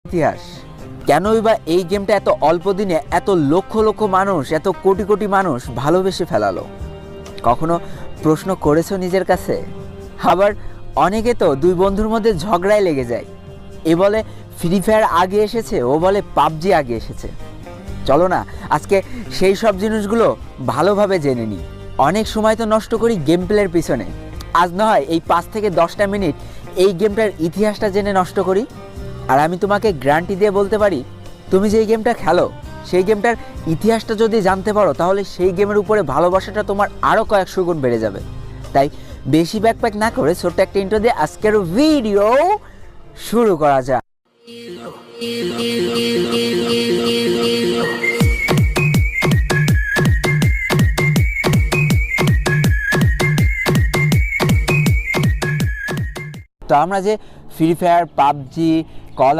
ইতিহাস কেনই বা এই গেমটা এত অল্প দিনে এত লক্ষ লক্ষ মানুষ, এত কোটি কোটি মানুষ ভালোবেসে ফেলালো? কখনো প্রশ্ন করেছো নিজের কাছে? আবার অনেকে তো দুই বন্ধুর মধ্যে ঝগড়ায় লেগে যায়। এ বলে ফ্রি ফায়ার আগে এসেছে, ও বলে পাবজি আগে এসেছে। চলো না আজকে সেই সব জিনিসগুলো ভালোভাবে জেনে নিই। অনেক সময় তো নষ্ট করি গেম প্লের পিছনে, আজ না হয় এই 5 থেকে 10টা মিনিট এই গেমটার ইতিহাসটা জেনে নষ্ট করি। আর আমি তোমাকে গ্যারান্টি দিয়ে বলতে পারি, তুমি যেই গেমটা খেলো সেই গেমটার ইতিহাসটা যদি জানতে পারো তাহলে সেই গেমের উপরে ভালোবাসাটা তোমার আরও কয়েকশো গুণ বেড়ে যাবে। তাই বেশি ব্যাকপ্যাক না করে ছোট্ট একটা ইন্ট্রো দিয়ে আজকের ভিডিও শুরু করা যাক। তো আমরা যে ফ্রি ফায়ার, পাবজি, কল